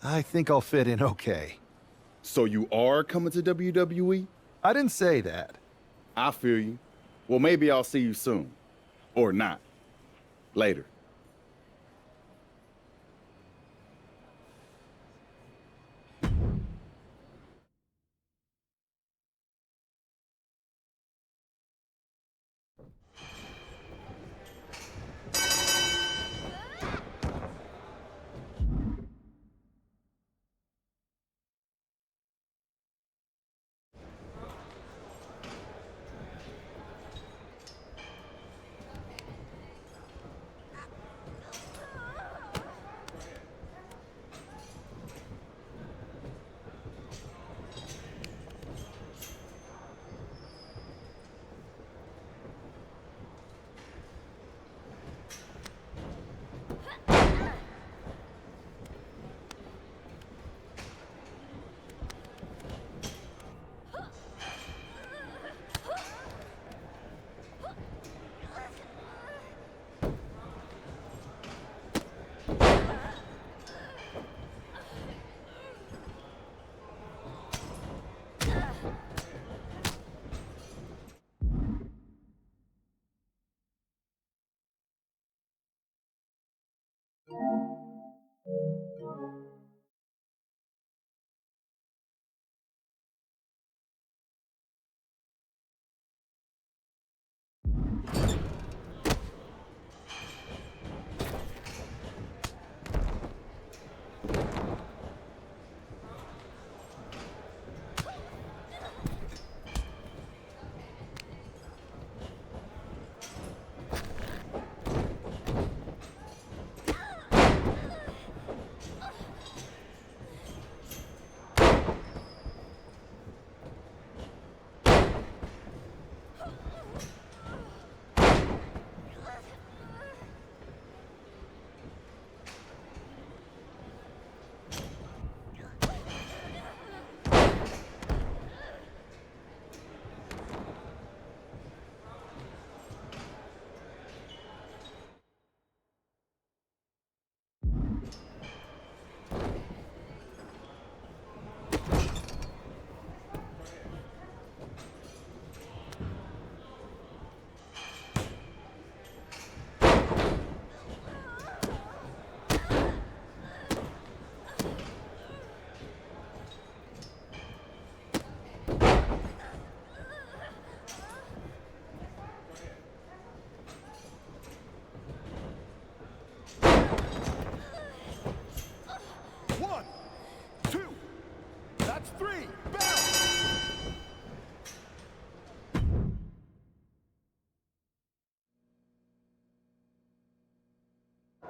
I think I'll fit in okay. So you are coming to WWE? I didn't say that. I feel you. Well, maybe I'll see you soon. Or not. Later.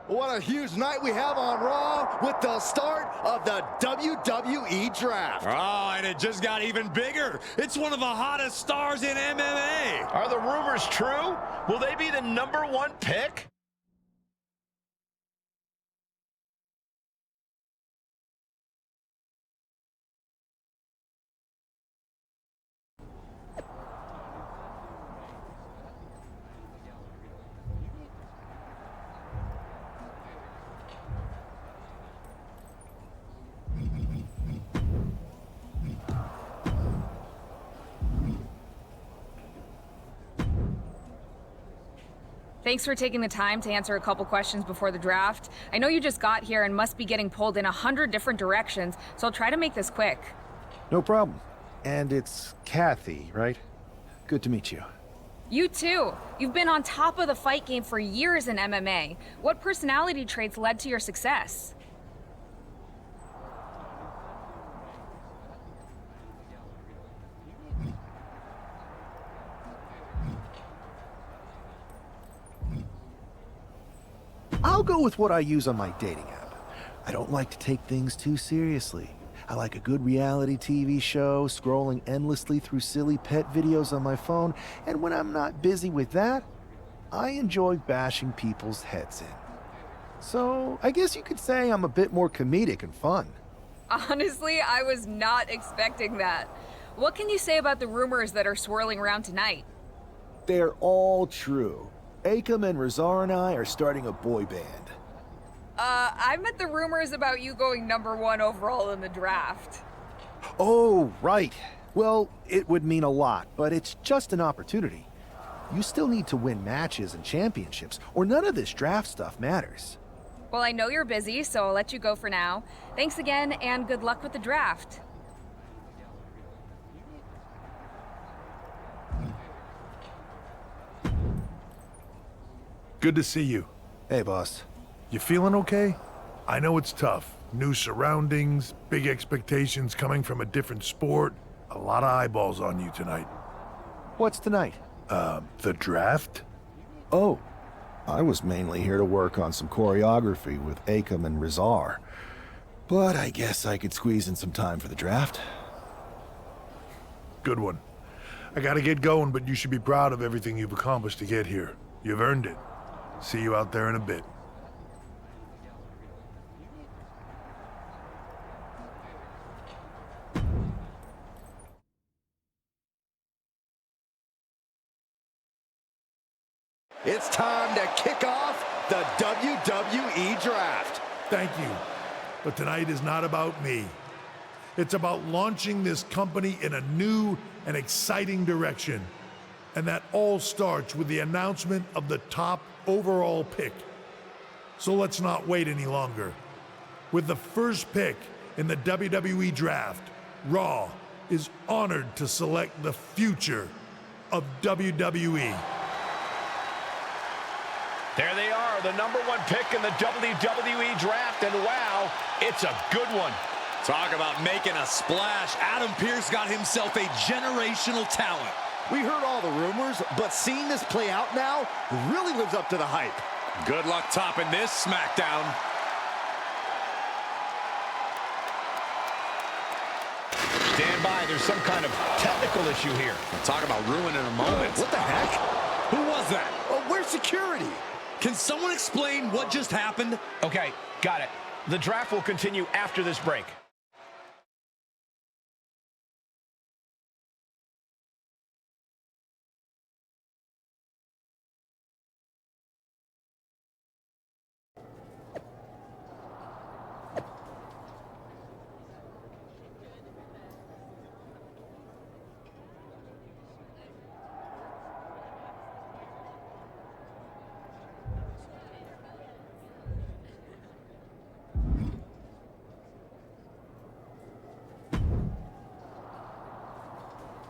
What a huge night we have on Raw with the start of the WWE Draft. Oh, and it just got even bigger. It's one of the hottest stars in MMA. Are the rumors true? Will they be the #1 pick? Thanks for taking the time to answer a couple questions before the draft. I know you just got here and must be getting pulled in 100 different directions, so I'll try to make this quick. No problem. And it's Kathy, right? Good to meet you. You too. You've been on top of the fight game for years in MMA. What personality traits led to your success? I'll go with what I use on my dating app. I don't like to take things too seriously. I like a good reality TV show, scrolling endlessly through silly pet videos on my phone, and when I'm not busy with that, I enjoy bashing people's heads in. So, I guess you could say I'm a bit more comedic and fun. Honestly, I was not expecting that. What can you say about the rumors that are swirling around tonight? They're all true. Akam and Razar and I are starting a boy band. I meant the rumors about you going #1 overall in the draft. Oh, right. Well, it would mean a lot, but it's just an opportunity. You still need to win matches and championships, or none of this draft stuff matters. Well, I know you're busy, so I'll let you go for now. Thanks again, and good luck with the draft. Good to see you. Hey, boss. You feeling okay? I know it's tough. New surroundings, big expectations coming from a different sport. A lot of eyeballs on you tonight. What's tonight? The draft? Oh, I was mainly here to work on some choreography with Akam and Rizar. But I guess I could squeeze in some time for the draft. Good one. I gotta get going, but you should be proud of everything you've accomplished to get here. You've earned it. See you out there in a bit. It's time to kick off the WWE Draft. Thank you. But tonight is not about me. It's about launching this company in a new and exciting direction. And that all starts with the announcement of the top overall pick. So let's not wait any longer. With the first pick in the WWE Draft, Raw is honored to select the future of WWE. There they are, the #1 pick in the WWE Draft, and wow, it's a good one. Talk about making a splash. Adam Pearce got himself a generational talent. We heard all the rumors, but seeing this play out now really lives up to the hype. Good luck topping this SmackDown. Stand by, there's some kind of technical issue here. Talk about ruining a moment. What the heck? Who was that? Oh, where's security? Can someone explain what just happened? Okay, got it. The draft will continue after this break.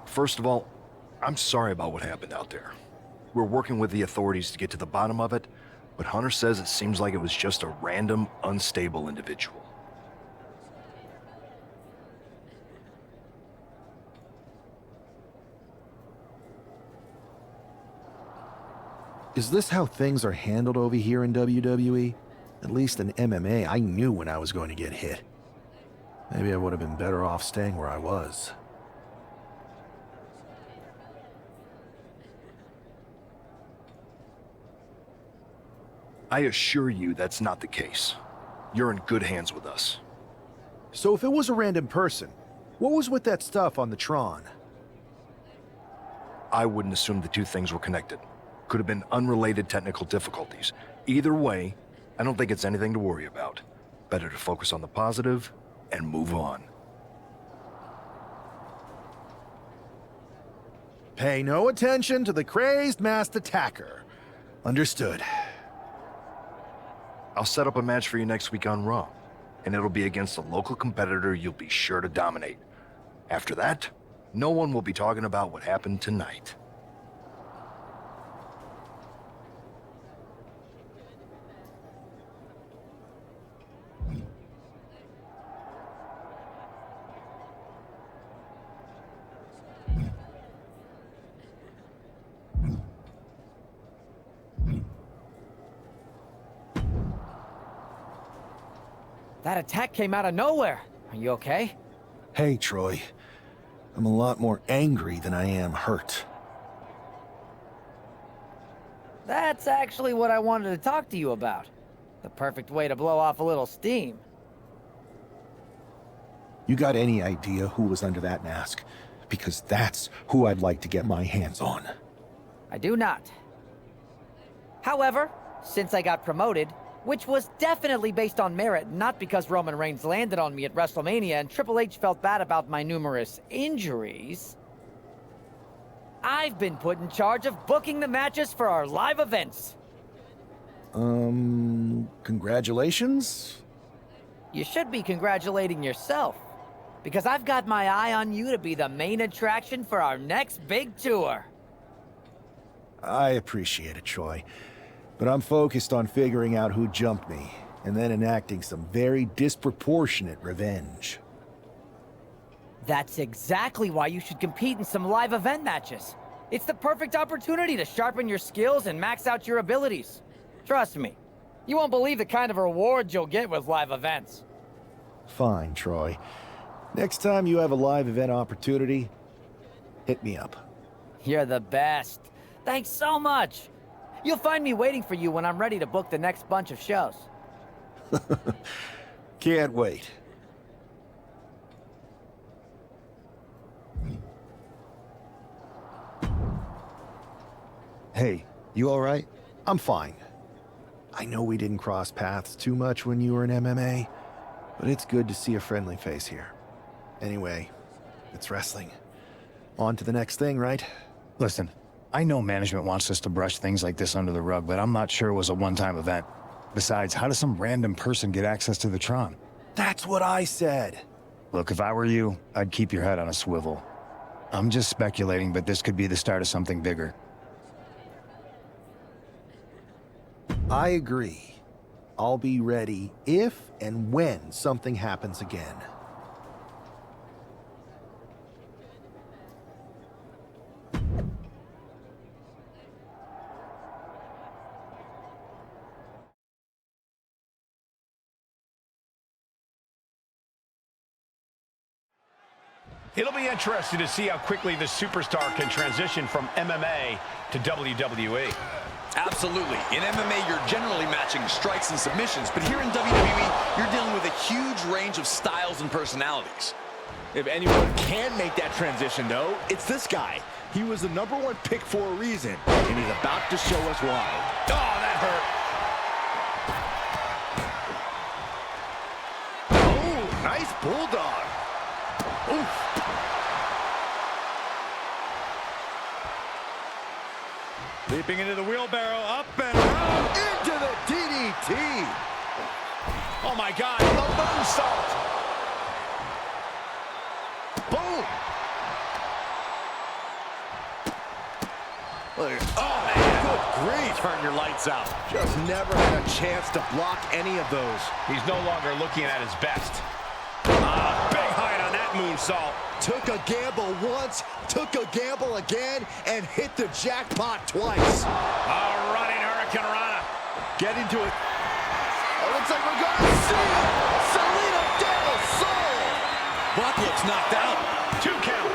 First of all, I'm sorry about what happened out there. We're working with the authorities to get to the bottom of it, but Hunter says it seems like it was just a random, unstable individual. Is this how things are handled over here in WWE? At least in MMA, I knew when I was going to get hit. Maybe I would have been better off staying where I was. I assure you that's not the case. You're in good hands with us. So if it was a random person, what was with that stuff on the Tron? I wouldn't assume the two things were connected. Could have been unrelated technical difficulties. Either way, I don't think it's anything to worry about. Better to focus on the positive and move on. Pay no attention to the crazed masked attacker. Understood. I'll set up a match for you next week on Raw, and it'll be against a local competitor you'll be sure to dominate. After that, no one will be talking about what happened tonight. That attack came out of nowhere. Are you okay? Hey, Troy. I'm a lot more angry than I am hurt. That's actually what I wanted to talk to you about. The perfect way to blow off a little steam. You got any idea who was under that mask? Because that's who I'd like to get my hands on. I do not. However, since I got promoted, which was definitely based on merit, not because Roman Reigns landed on me at WrestleMania and Triple H felt bad about my numerous injuries. I've been put in charge of booking the matches for our live events. Congratulations? You should be congratulating yourself, because I've got my eye on you to be the main attraction for our next big tour. I appreciate it, Troy. But I'm focused on figuring out who jumped me, and then enacting some very disproportionate revenge. That's exactly why you should compete in some live event matches. It's the perfect opportunity to sharpen your skills and max out your abilities. Trust me, you won't believe the kind of rewards you'll get with live events. Fine, Troy. Next time you have a live event opportunity, hit me up. You're the best. Thanks so much. You'll find me waiting for you when I'm ready to book the next bunch of shows. Can't wait. Hey, you all right? I'm fine. I know we didn't cross paths too much when you were in MMA, but it's good to see a friendly face here. Anyway, it's wrestling. On to the next thing, right? Listen, I know management wants us to brush things like this under the rug, but I'm not sure it was a one-time event. Besides, how does some random person get access to the Tron? That's what I said. Look, if I were you, I'd keep your head on a swivel. I'm just speculating, but this could be the start of something bigger. I agree. I'll be ready if and when something happens again. It'll be interesting to see how quickly the superstar can transition from MMA to WWE. Absolutely. In MMA, you're generally matching strikes and submissions, but here in WWE, you're dealing with a huge range of styles and personalities. If anyone can make that transition, though, it's this guy. He was the #1 pick for a reason, and he's about to show us why. Oh, that hurt. Oh, nice bulldog. Oof. Leaping into the wheelbarrow, up and around. Into the DDT. Oh my God, the moonsault. Boom. Oh man, Good grief. turn your lights out. Just never had a chance to block any of those. He's no longer looking at his best. Big height on that moonsault. Took a gamble once, took a gamble again, and hit the jackpot twice. Running Hurricane Rana. Get into it. Oh, looks like we're going to see Selena Del Sol. Brock looks knocked out. 2 count.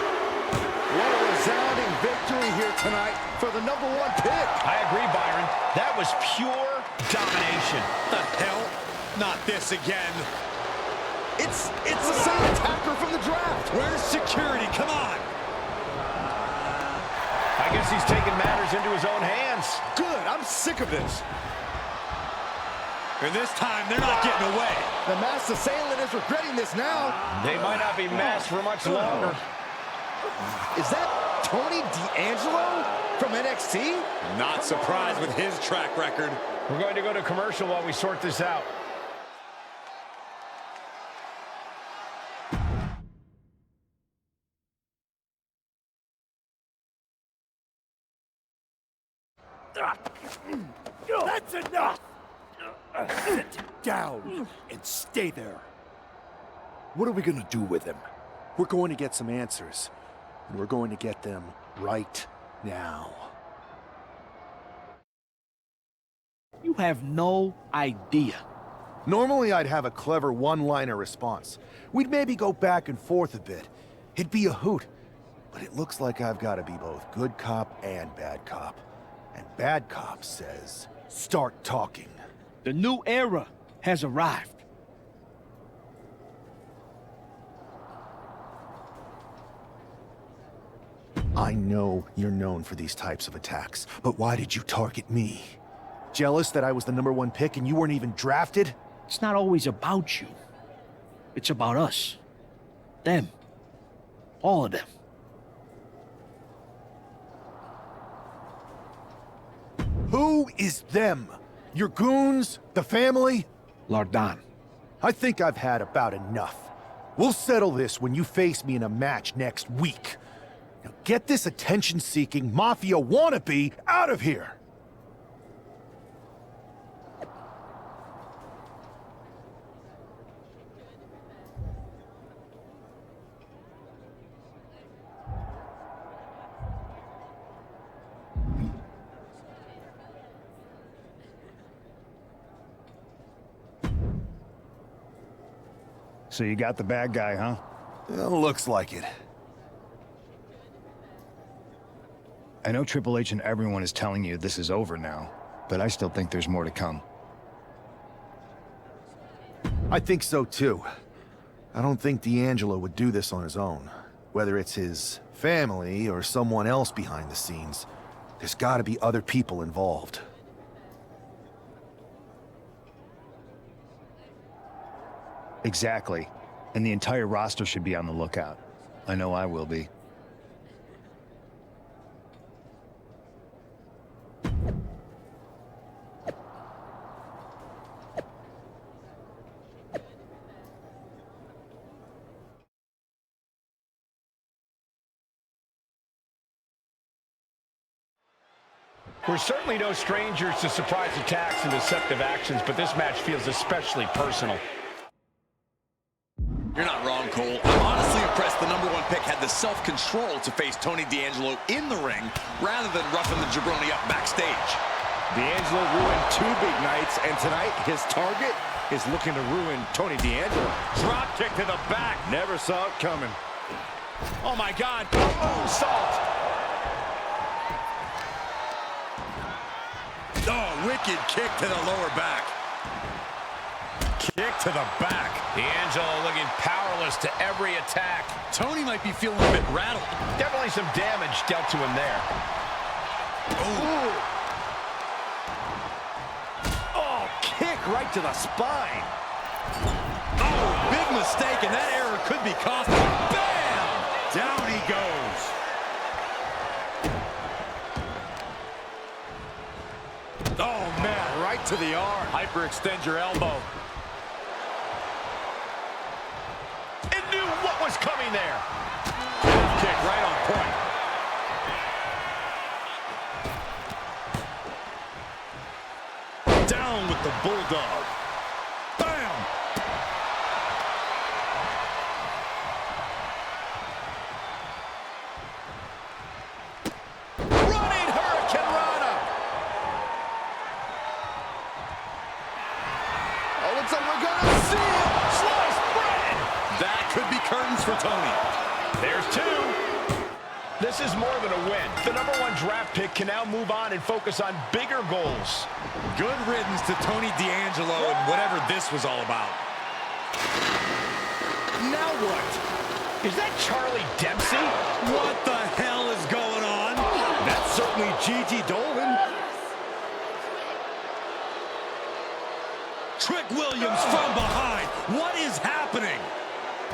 What a resounding victory here tonight for the #1 pick. I agree, Byron. That was pure domination. The hell? Not this again. It's the same attacker from the draft. Where's security? Come on. I guess he's taking matters into his own hands. Good, I'm sick of this. And this time, they're not getting away. The masked assailant is regretting this now. They might not be masked for much longer. Is that Tony D'Angelo from NXT? Not surprised with his track record. We're going to go to commercial while we sort this out. That's enough! Sit down and stay there. What are we gonna do with him? We're going to get some answers, and we're going to get them right now. You have no idea. Normally, I'd have a clever one-liner response. We'd maybe go back and forth a bit. It'd be a hoot. But it looks like I've got to be both good cop and bad cop. And bad cop says, start talking. The new era has arrived. I know you're known for these types of attacks, but why did you target me? Jealous that I was the #1 pick and you weren't even drafted? It's not always about you. It's about us. Them. All of them. Who is them? Your goons? The family? Lardan. I think I've had about enough. We'll settle this when you face me in a match next week. Now get this attention-seeking mafia wannabe out of here! So you got the bad guy, huh? Well, looks like it. I know Triple H and everyone is telling you this is over now, but I still think there's more to come. I think so too. I don't think D'Angelo would do this on his own. Whether it's his family or someone else behind the scenes, there's gotta be other people involved. Exactly. And the entire roster should be on the lookout. I know I will be. We're certainly no strangers to surprise attacks and deceptive actions, but this match feels especially personal. You're not wrong, Cole. I'm honestly impressed the #1 pick had the self-control to face Tony D'Angelo in the ring rather than roughing the jabroni up backstage. D'Angelo ruined 2 big nights, and tonight his target is looking to ruin Tony D'Angelo. Drop kick to the back. Never saw it coming. Oh, my God. Oh, salt. Oh, wicked kick to the lower back. Kick to the back. D'Angelo looking powerless to every attack. Tony might be feeling a bit rattled. Definitely some damage dealt to him there. Oh, kick right to the spine. Oh, big mistake, and that error could be costly. Bam! Down he goes. Oh, man, right to the arm. Hyperextend your elbow. It knew what was coming there. Kick right on point. Down with the bulldog. Bam! Running Hurricane Rana. Oh, looks like we're gonna see it. Sliced bread. That could be curtains for Tony. There's 2. This is more than a win. The #1 draft pick can now move on and focus on bigger goals. Good riddance to Tony D'Angelo and whatever this was all about. Now what? Is that Charlie Dempsey? What the hell is going on? That's certainly Gigi Dolan. Trick Williams from behind. What is happening?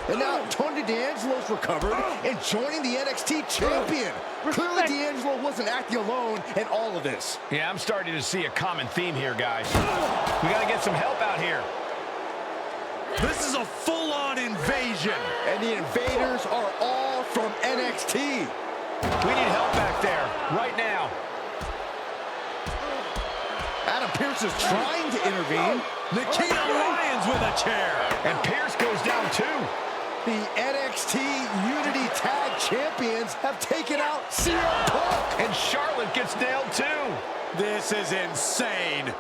And now Tony D'Angelo's recovered and joining the NXT champion. Clearly D'Angelo wasn't acting alone in all of this. Yeah, I'm starting to see a common theme here, guys. We got to get some help out here. This is a full-on invasion. And the invaders are all from NXT. We need help back there, right now. Adam Pearce is trying to intervene. Nikita Lyons with a chair. And Pierce goes down too. The NXT Unity Tag Champions have taken out CM Punk. And Charlotte gets nailed too. This is insane.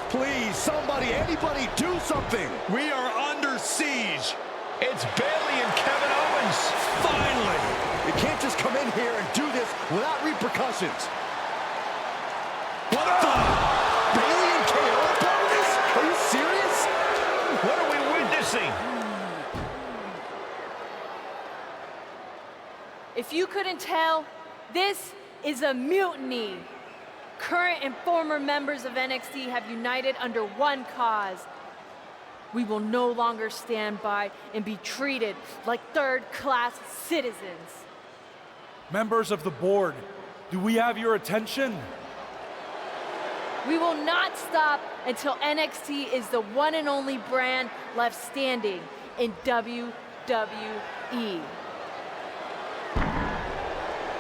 Please, somebody, anybody, do something. We are under siege. It's Bayley and Kevin Owens. Finally. You can't just come in here and do this without repercussions. What the? Bayley and KO about this? Are you serious? What are we witnessing? If you couldn't tell, this is a mutiny. current and former members of NXT have united under one cause. We will no longer stand by and be treated like third-class citizens. Members of the board, do we have your attention? We will not stop until NXT is the one and only brand left standing in WWE.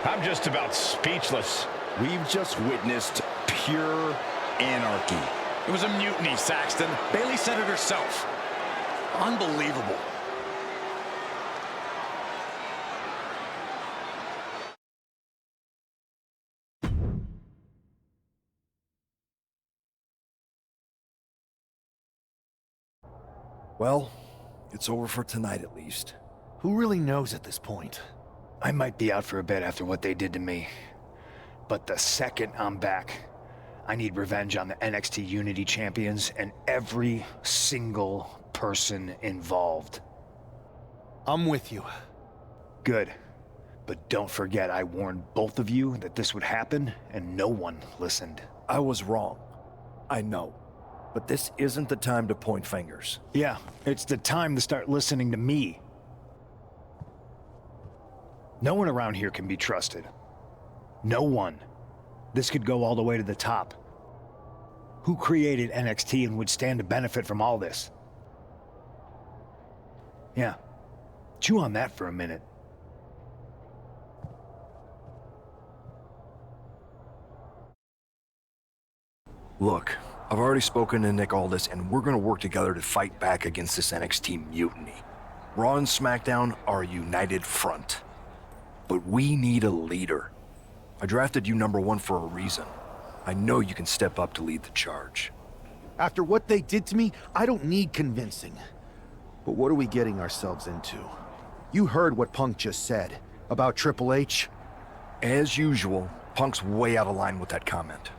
I'm just about speechless. We've just witnessed pure anarchy. It was a mutiny, Saxton. Bayley said it herself. Unbelievable. Well, it's over for tonight at least. Who really knows at this point? I might be out for a bit after what they did to me. But the second I'm back, I need revenge on the NXT Unity Champions and every single person involved. I'm with you. Good. But don't forget I warned both of you that this would happen, and no one listened. I was wrong. I know. But this isn't the time to point fingers. Yeah, it's the time to start listening to me. No one around here can be trusted. No one. This could go all the way to the top. Who created NXT and would stand to benefit from all this? Yeah. Chew on that for a minute. Look, I've already spoken to Nick Aldis, and we're gonna work together to fight back against this NXT mutiny. Raw and SmackDown are a united front. But we need a leader. I drafted you #1 for a reason. I know you can step up to lead the charge. After what they did to me, I don't need convincing. But what are we getting ourselves into? You heard what Punk just said about Triple H. As usual, Punk's way out of line with that comment.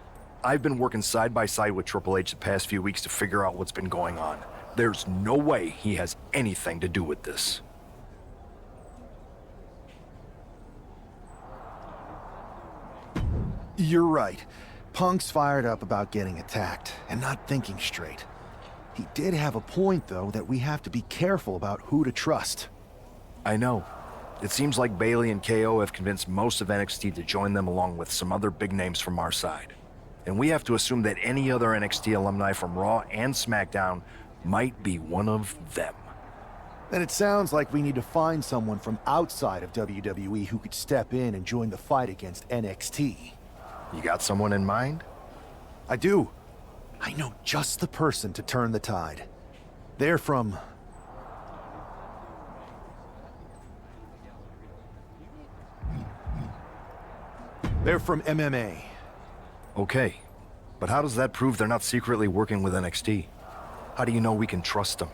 I've been working side by side with Triple H the past few weeks to figure out what's been going on. There's no way he has anything to do with this. You're right. Punk's fired up about getting attacked and not thinking straight. He did have a point, though, that we have to be careful about who to trust. I know. It seems like Bayley and KO have convinced most of NXT to join them along with some other big names from our side. And we have to assume that any other NXT alumni from Raw and SmackDown might be one of them. Then it sounds like we need to find someone from outside of WWE who could step in and join the fight against NXT. You got someone in mind? I do. I know just the person to turn the tide. They're from... They're from MMA. Okay, but how does that prove they're not secretly working with NXT? How do you know we can trust them?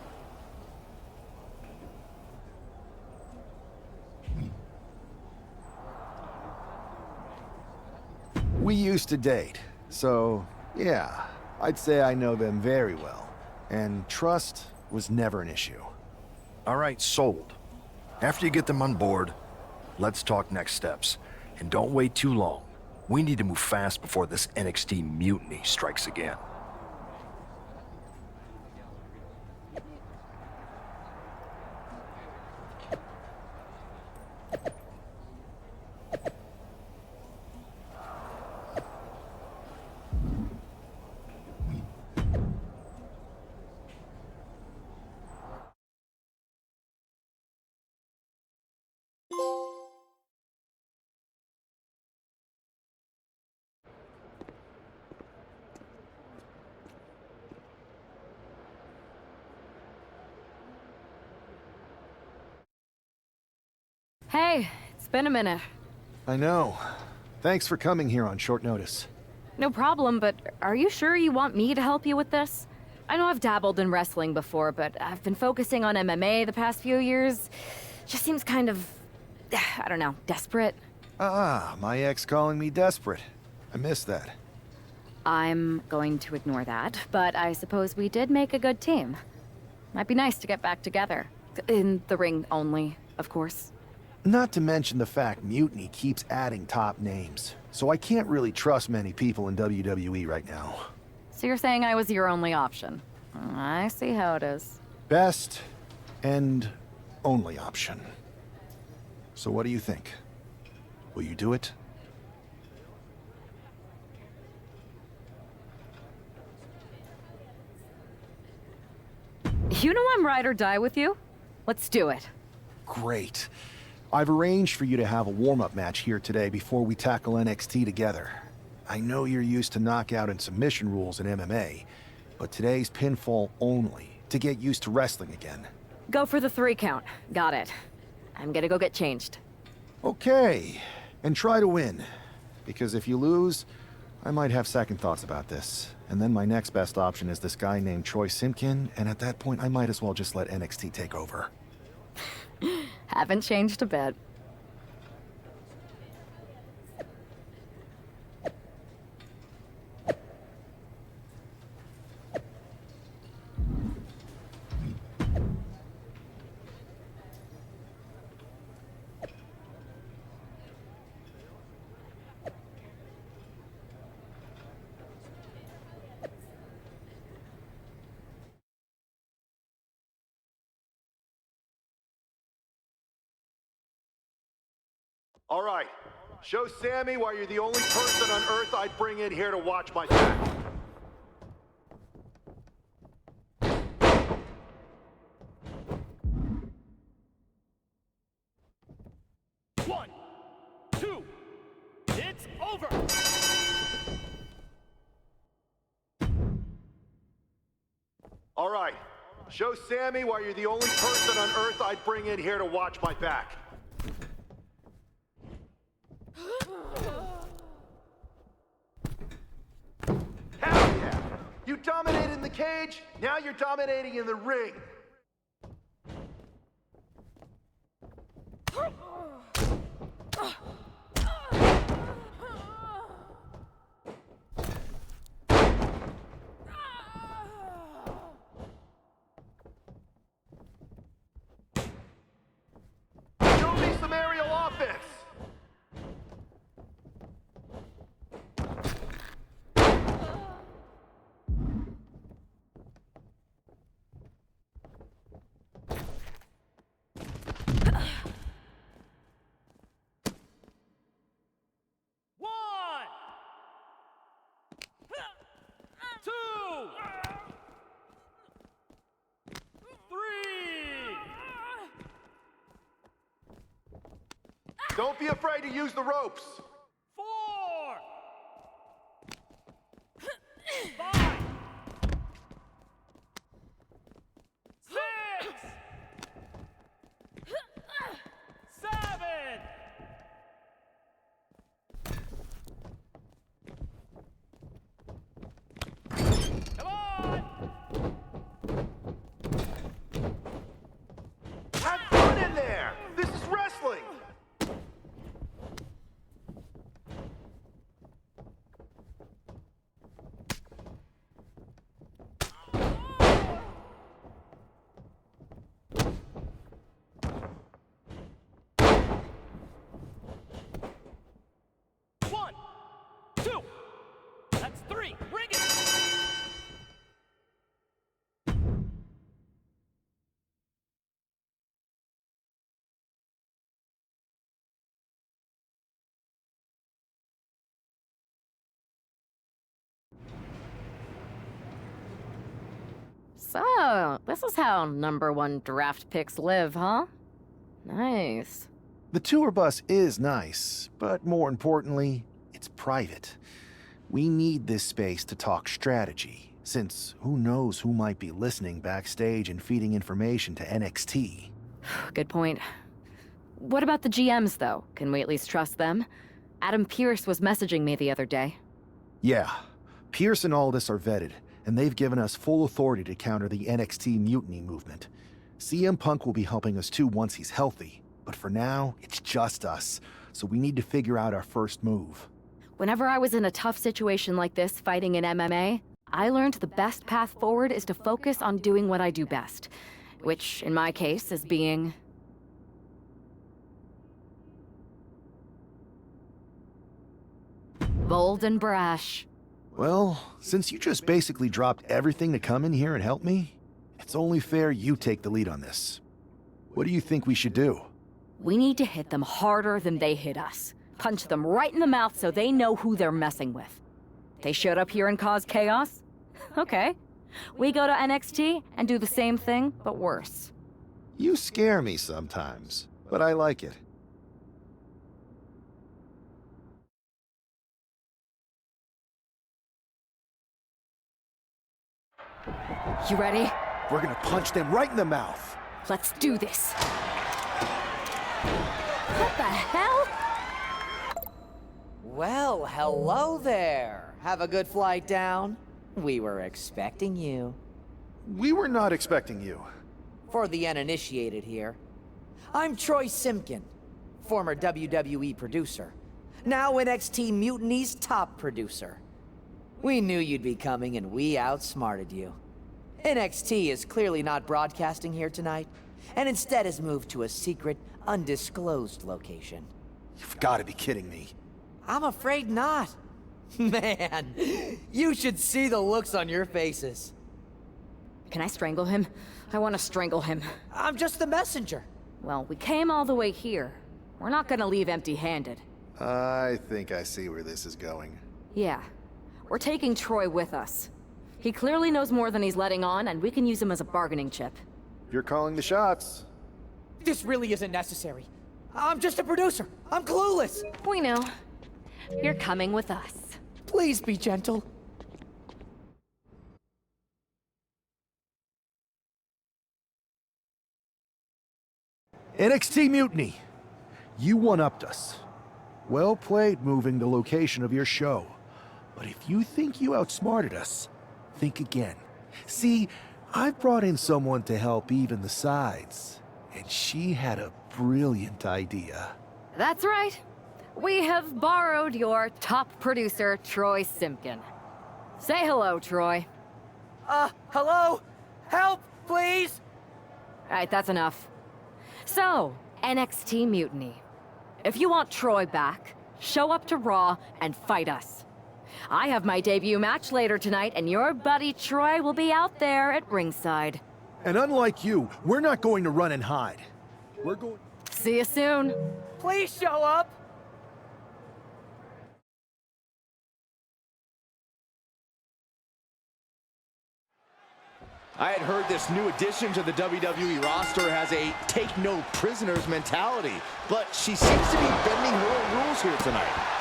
We used to date, so yeah, I'd say I know them very well. And trust was never an issue. All right, sold. After you get them on board, let's talk next steps. And don't wait too long. We need to move fast before this NXT mutiny strikes again. Hey, it's been a minute. I know. Thanks for coming here on short notice. No problem, but are you sure you want me to help you with this? I know I've dabbled in wrestling before, but I've been focusing on MMA the past few years. Just seems kind of, I don't know, desperate. Ah, my ex calling me desperate. I miss that. I'm going to ignore that, but I suppose we did make a good team. Might be nice to get back together. In the ring only, of course. Not to mention the fact Mutiny keeps adding top names, so I can't really trust many people in WWE right now. So you're saying I was your only option? I see how it is. Best and only option. So what do you think? Will you do it? You know I'm ride or die with you. Let's do it. Great. I've arranged for you to have a warm-up match here today before we tackle NXT together. I know you're used to knockout and submission rules in MMA, but today's pinfall only, to get used to wrestling again. Go for the 3 count. Got it. I'm gonna go get changed. Okay, and try to win. Because if you lose, I might have second thoughts about this. And then my next best option is this guy named Troy Simpkin, and at that point I might as well just let NXT take over. Haven't changed a bit. All right. Show Sammy why you're the only person on Earth I'd bring in here to watch my back. One, two, it's over. All right. Show Sammy why you're the only person on Earth I'd bring in here to watch my back. Hell yeah! You dominated in the cage, now you're dominating in the ring. Show me some aerial offense. One, two, three. Don't be afraid to use the ropes. 4, 5, 6, 7. Come on! Have fun in there! This is wrestling! One, two. That's 3. Bring it! So, this is how #1 draft picks live, huh? Nice. The tour bus is nice, but more importantly, it's private. We need this space to talk strategy, since who knows who might be listening backstage and feeding information to NXT. Good point. What about the GMs, though? Can we at least trust them? Adam Pearce was messaging me the other day. Yeah, Pierce and Aldis are vetted, and they've given us full authority to counter the NXT mutiny movement. CM Punk will be helping us too once he's healthy, but for now, it's just us, so we need to figure out our first move. Whenever I was in a tough situation like this fighting in MMA, I learned the best path forward is to focus on doing what I do best, which, in my case, is being... Bold and brash. Well, since you just basically dropped everything to come in here and help me, it's only fair you take the lead on this. What do you think we should do? We need to hit them harder than they hit us. Punch them right in the mouth so they know who they're messing with. They showed up here and caused chaos? Okay. We go to NXT and do the same thing, but worse. You scare me sometimes, but I like it. You ready? We're gonna punch them right in the mouth. Let's do this. What the hell? Well, hello there. Have a good flight down. We were expecting you. We were not expecting you. For the uninitiated here, I'm Troy Simkin, former WWE producer, now NXT Mutiny's top producer. We knew you'd be coming and we outsmarted you. NXT is clearly not broadcasting here tonight, and instead has moved to a secret, undisclosed location. You've got to be kidding me. I'm afraid not. Man, you should see the looks on your faces. Can I strangle him? I want to strangle him. I'm just the messenger. Well, we came all the way here. We're not gonna leave empty-handed. I think I see where this is going. Yeah. We're taking Troy with us. He clearly knows more than he's letting on, and we can use him as a bargaining chip. You're calling the shots. This really isn't necessary. I'm just a producer. I'm clueless. We know. You're coming with us. Please be gentle. NXT Mutiny. You one-upped us. Well played moving the location of your show. But if you think you outsmarted us, think again. See, I've brought in someone to help even the sides, and she had a brilliant idea. That's right. We have borrowed your top producer, Troy Simkin. Say hello, Troy. Hello? Help, please? All right, that's enough. So, NXT Mutiny. If you want Troy back, show up to Raw and fight us. I have my debut match later tonight, and your buddy Troy will be out there at ringside. And unlike you, we're not going to run and hide. We're going... See you soon. Please show up. I had heard this new addition to the WWE roster has a take-no-prisoners mentality, but she seems to be bending her own rules here tonight.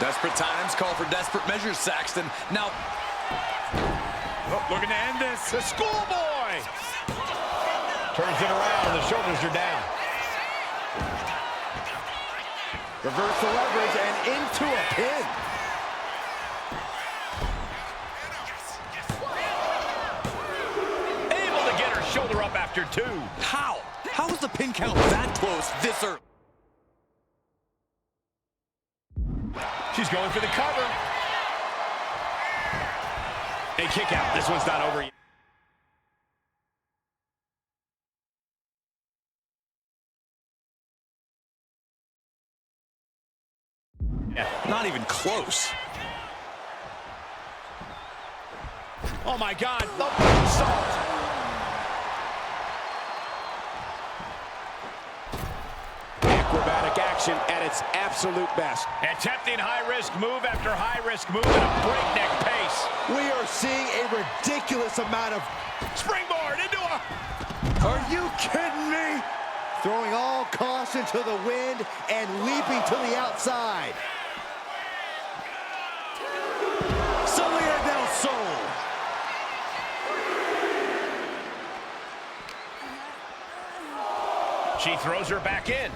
Desperate times call for desperate measures, Saxton. Now, looking to end this. The schoolboy! Turns it around, the shoulders are down. Reverse the leverage and into a pin. Shoulder up after two. How? How is the pin count that close this early? She's going for the cover. A kick out. This one's not over yet. Yeah, not even close. Oh my God, the moonsault. Acrobatic action at its absolute best. Attempting high-risk move after high-risk move at a breakneck pace. We are seeing a ridiculous amount of springboard into a... Are you kidding me? Throwing all caution to the wind and leaping to the outside. Salida del Sol. She throws her back in.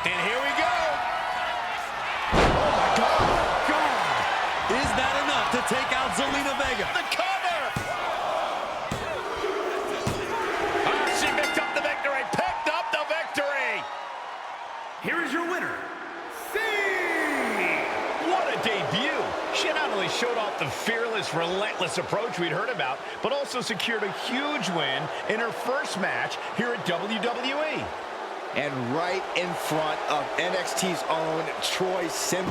And here we go. Oh, my God. Is that enough to take out Zelina Vega? The cover. She picked up the victory. Picked up the victory. Here is your winner, What a debut. She not only showed off the fearless, relentless approach we'd heard about, but also secured a huge win in her first match here at WWE. And right in front of NXT's own Troy Sim.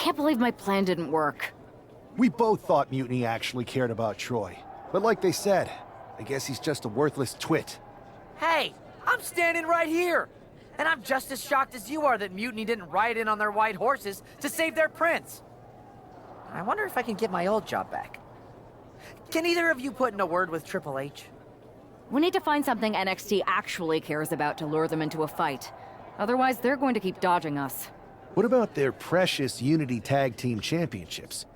can't believe my plan didn't work. We both thought Mutiny actually cared about Troy. But like they said, I guess he's just a worthless twit. Hey, I'm standing right here. And I'm just as shocked as you are that Mutiny didn't ride in on their white horses to save their prince. I wonder if I can get my old job back. Can either of you put in a word with Triple H? We need to find something NXT actually cares about to lure them into a fight. Otherwise, they're going to keep dodging us. What about their precious Unity Tag Team Championships?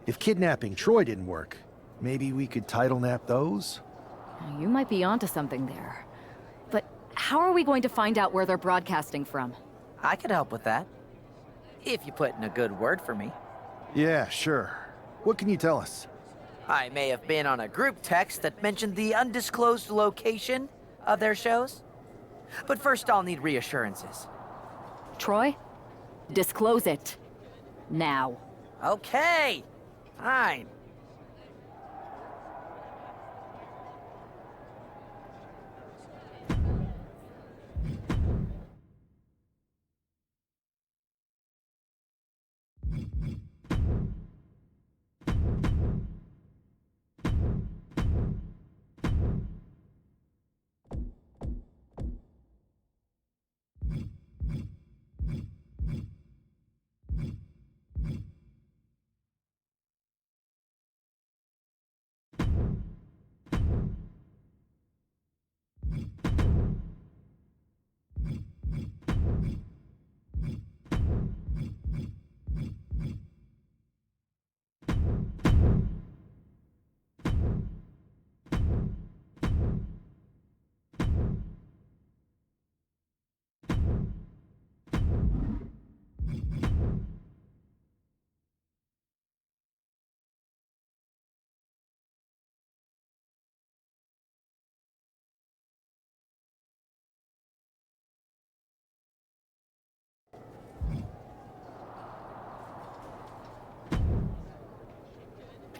If kidnapping Troy didn't work, maybe we could title nap those? You might be onto something there. But how are we going to find out where they're broadcasting from? I could help with that. If you put in a good word for me. Yeah, sure. What can you tell us? I may have been on a group text that mentioned the undisclosed location of their shows. But first I'll need reassurances. Troy? Disclose it. Now. Okay. Fine.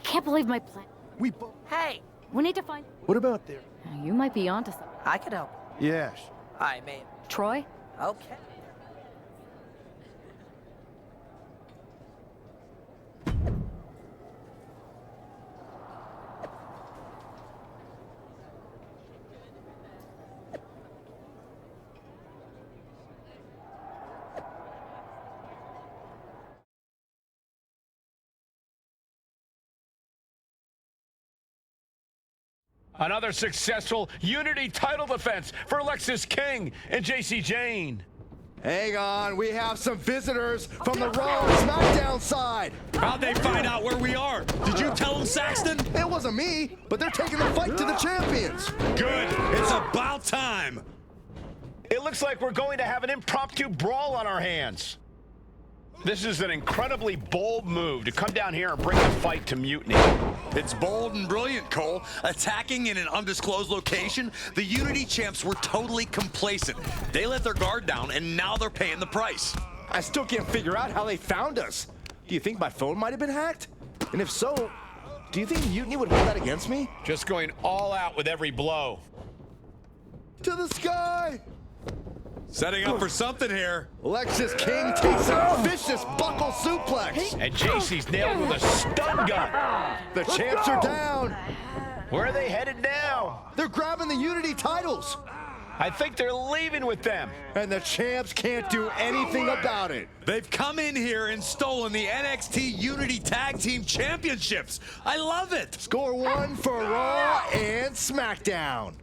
Can't believe my plan. Hey! We need to find... What about their... You might be onto something. I could help. Yeah. I may... Troy? Okay. Another successful Unity title defense for Alexis King and JC Jane. Hang on, we have some visitors from the Raw and SmackDown side. How'd they find out where we are? Did you tell them, Saxton? It wasn't me, but they're taking the fight to the champions. Good. It's about time. It looks like we're going to have an impromptu brawl on our hands. This is an incredibly bold move to come down here and bring the fight to Mutiny. It's bold and brilliant, Cole. Attacking in an undisclosed location, the Unity champs were totally complacent. They let their guard down, and now they're paying the price. I still can't figure out how they found us. Do you think my phone might have been hacked? And if so, do you think Mutiny would hold that against me? Just going all out with every blow. To the sky! Setting up for something here. Alexis King takes a vicious buckle suplex. And JC's nailed with a stun gun. The champs are down. Where are they headed now? They're grabbing the Unity titles. I think they're leaving with them. And the champs can't do anything about it. They've come in here and stolen the NXT Unity Tag Team Championships. I love it. Score one for Raw and SmackDown.